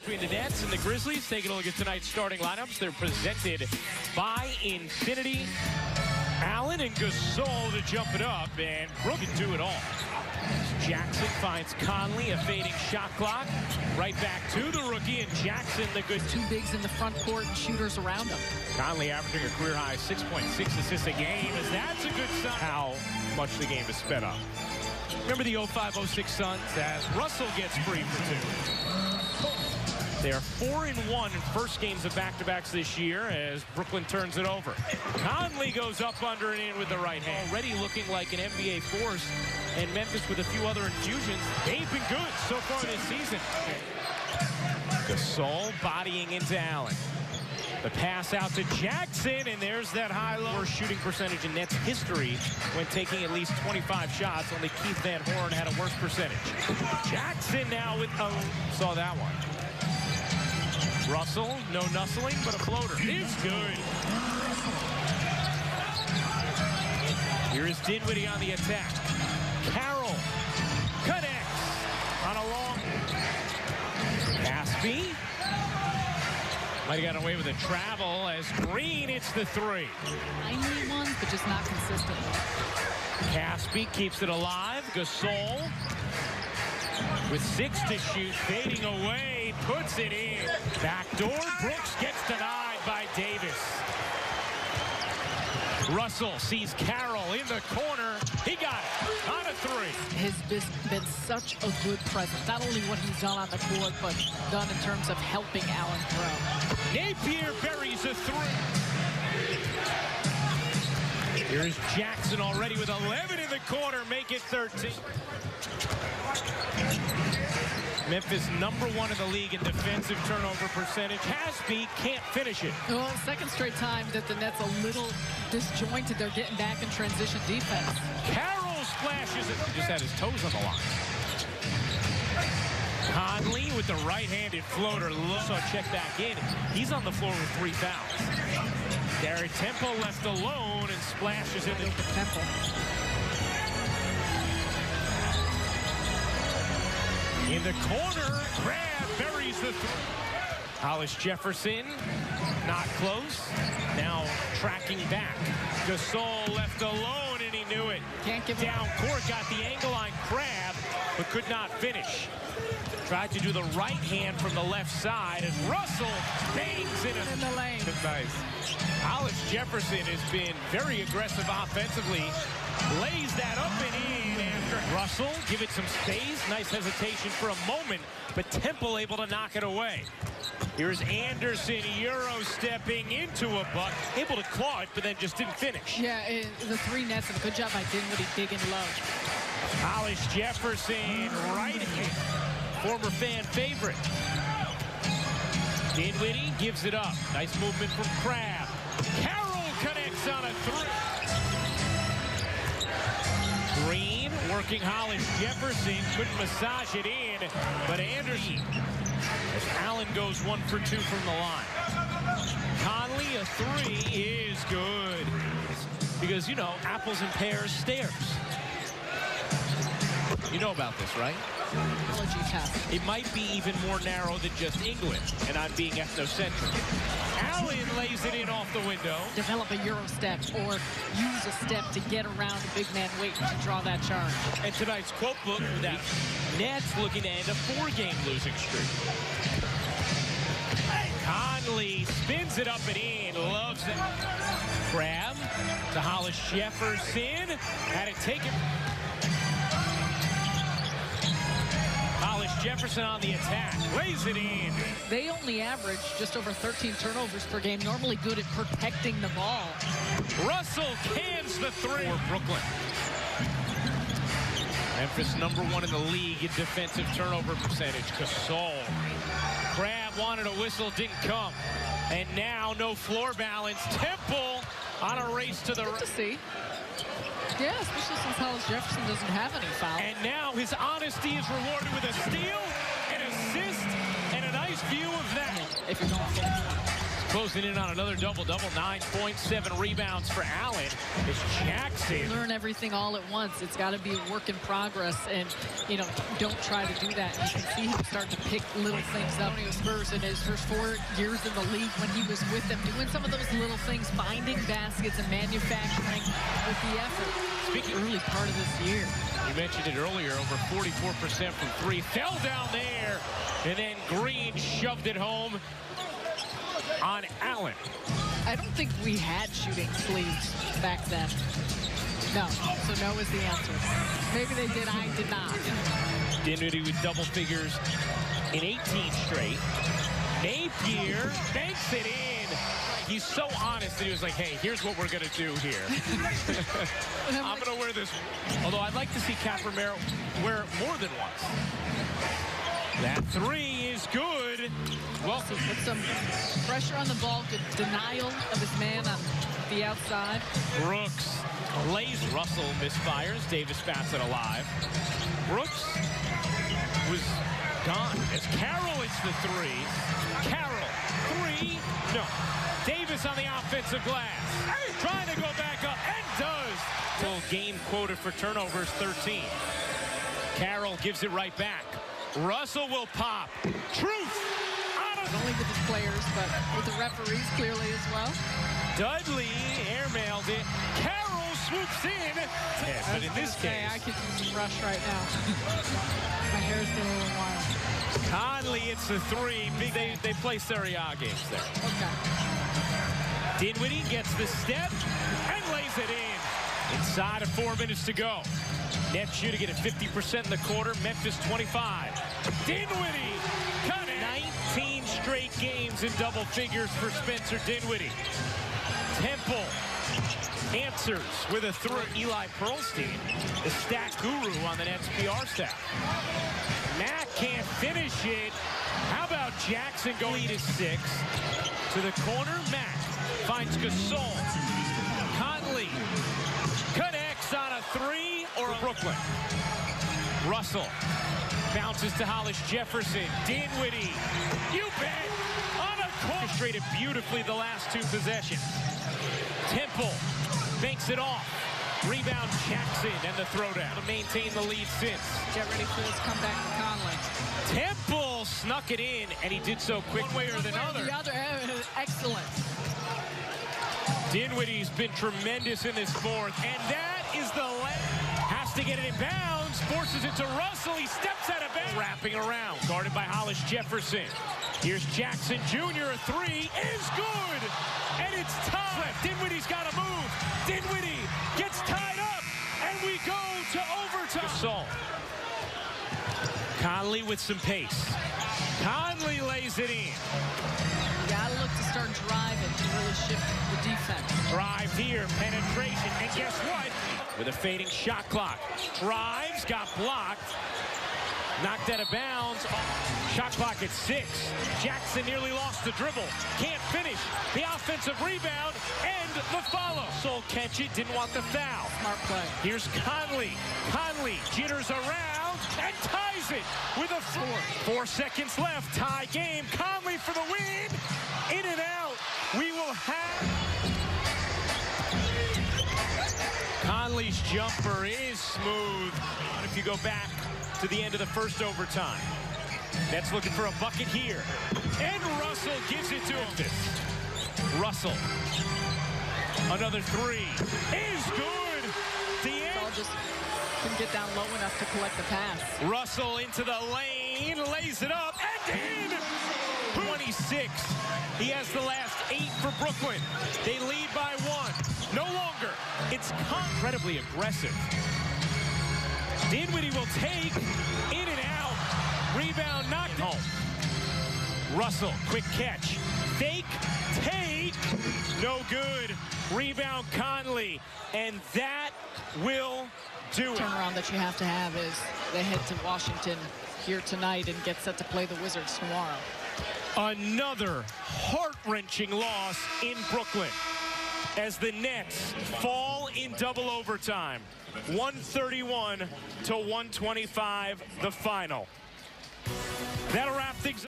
Between the Nets and the Grizzlies, taking a look at tonight's starting lineups. They're presented by Infinity. Allen and Gasol to jump it up, and Brook can do it all. Jackson finds Conley, a fading shot clock. Right back to the rookie, and Jackson, the good two bigs in the front court and shooters around him. Conley averaging a career-high 6.6 assists a game, as that's a good sign. How much the game is sped up. Remember the 05-06 Suns, as Russell gets free for two. They are 4-1 in first games of back-to-backs this year as Brooklyn turns it over. Conley goes up, under, and in with the right hand. Already looking like an NBA force, and Memphis with a few other infusions. They've been good so far this season. Gasol bodying into Allen. The pass out to Jackson, and there's that high-low shooting percentage in Nets history when taking at least 25 shots. Only Keith Van Horn had a worse percentage. Jackson now with, saw that one. Russell, no nuzzling, but a floater. It's good. Here is Dinwiddie on the attack. Carroll connects on a long. Caspi might have gotten away with a travel as Green hits the three. Tiny ones, but just not consistent. Caspi keeps it alive. Gasol with 6 to shoot, fading away, puts it in. Backdoor, Brooks gets denied by Davis. Russell sees Carroll in the corner. He got it on a three. Has been such a good presence. Not only what he's done on the court, but done in terms of helping Allen grow. Napier buries a three. Here's Jackson already with 11 in the corner, make it 13. Memphis #1 in the league in defensive turnover percentage. Caspi can't finish it. Well, second straight time that the Nets a little disjointed. They're getting back in transition defense. Carroll splashes it. Just had his toes on the line. Conley with the right-handed floater. So check back in. He's on the floor with 3 fouls. Garrett Temple left alone and splashes into the Temple. In the corner, Crab buries the three. Hollis Jefferson, not close. Now tracking back. Gasol left alone, and he knew it. Can't give down court, got the angle on Crab, but could not finish. Tried to do the right hand from the left side, and Russell bangs in the lane. Nice. Hollis Jefferson has been very aggressive offensively. Lays that up and in after Russell. Give it some space. Nice hesitation for a moment, but Temple able to knock it away. Here's Anderson, Euro stepping into a buck. Able to claw it, but then just didn't finish. Yeah, the 3 Nets, and a good job by Dinwiddie digging low. Hollis Jefferson, right hand. Former fan favorite. Dinwiddie gives it up. Nice movement from Crab. Carroll connects on a 3. Green working Hollis Jefferson, couldn't massage it in, but Anderson, as Allen goes 1 for 2 from the line. Conley, a 3 is good. Because, you know, apples and pears stairs. You know about this, right? It might be even more narrow than just England, and I'm being ethnocentric. Allen lays it in off the window. Develop a Euro step or use a step to get around a big man waiting to draw that charge. And tonight's quote book, that Nets looking to end a 4-game losing streak. Conley spins it up and in, loves it. Crab to Hollis Jefferson, had it taken. Hollis Jefferson on the attack, lays it in. They only average just over 13 turnovers per game, normally good at protecting the ball. Russell cans the 3 for Brooklyn. Memphis #1 in the league in defensive turnover percentage. Gasol. Crab wanted a whistle, didn't come. And now no floor balance. Temple on a race to the Good to see. Yeah, especially since Hollis Jefferson doesn't have any foul. And now his honesty is rewarded with a steal, an assist, and a nice view of that. If you're going for it. Closing in on another double-double, 9 points, 7 rebounds for Allen. It's Jackson. Learn everything all at once. It's got to be a work in progress, and, you know, don't try to do that. You can see him start to pick little things up. Spurs in his first 4 years in the league when he was with them, doing some of those little things, finding baskets and manufacturing with the effort. Speaking early part of this year. You mentioned it earlier, over 44% from 3. Fell down there, and then Green shoved it home on Allen. I don't think we had shooting sleeves back then. No, so no is the answer. Maybe they did, I did not. Dinwiddie with double figures in 18 straight. Napier banks it in. He's so honest that he was like, hey, here's what we're going to do here. I'm going to wear this. Although I'd like to see Cap Romero wear it more than once. That 3 is good. Well, so put some pressure on the ball, good denial of his man on the outside. Brooks lays. Russell misfires. Davis bats it alive. Brooks was gone as Carroll hits the 3. Carroll, 3, no. Davis on the offensive glass. Trying to go back up, and does. Full game quota for turnovers, 13. Carroll gives it right back. Russell will pop. Truth. Not only with his players, but with the referees clearly as well. Dudley airmailed it. Carroll swoops in. Yeah, but in this case, I could use some rush right now. My hair's been a little wild. Conley hits the 3. They play Serie A games there. Okay. Dinwiddie gets the step and lays it in. Inside of 4 minutes to go. Nets shooting it at 50% in the quarter. Memphis 25. Dinwiddie cut it. 19 straight games in double figures for Spencer Dinwiddie. Temple answers with a 3. Eli Pearlstein, the stat guru on the Nets PR staff. Mack can't finish it. How about Jackson going to 6? To the corner, Mack finds Gasol. Conley connects on a 3 or a Brooklyn. Russell bounces to Hollis Jefferson. Dinwiddie, you bet, on a corner. Orchestrated beautifully the last 2 possessions. Temple banks it off. Rebound Jackson and the throwdown to maintain the lead since. Get ready for this comeback for Conley. Temple snuck it in, and he did so quick. One way or the other. The other, excellent. Dinwiddie's been tremendous in this 4th, and that is the has to get it in bounds, forces it to Russell. He steps out of bounds, wrapping around, guarded by Hollis Jefferson. Here's Jackson Jr. A 3 is good, and it's tied. Dinwiddie's got to move. Dinwiddie gets tied up, and we go to overtime. Gasol. Conley with some pace. Conley lays it in. You gotta look to start driving to really shift the defense. Drive here, penetration, and guess what? With a fading shot clock. Drives, got blocked. Knocked out of bounds. Shot clock at 6. Jackson nearly lost the dribble. Can't finish. The offensive rebound and the follow. Sol catch it, didn't want the foul. Smart play. Here's Conley. Conley jitters around and ties it with a 4. 4 seconds left. Tie game. Conley for the win. In and out. We will have... Conley's jumper is smooth. If you go back to the end of the first overtime. Nets looking for a bucket here. And Russell gives it to him. Russell. Another 3 is good. The end. Just couldn't get down low enough to collect the pass. Russell into the lane, lays it up, and in. 26. He has the last 8 for Brooklyn. They lead by 1. No longer. It's incredibly aggressive. Dinwiddie will take, in and out. Rebound knocked home. Russell, quick catch. Fake, take, no good. Rebound Conley, and that will do it. Turnaround that you have to have is they head to Washington here tonight and get set to play the Wizards tomorrow. Another heart-wrenching loss in Brooklyn as the Nets fall in double overtime. 131 to 125, the final. That'll wrap things up.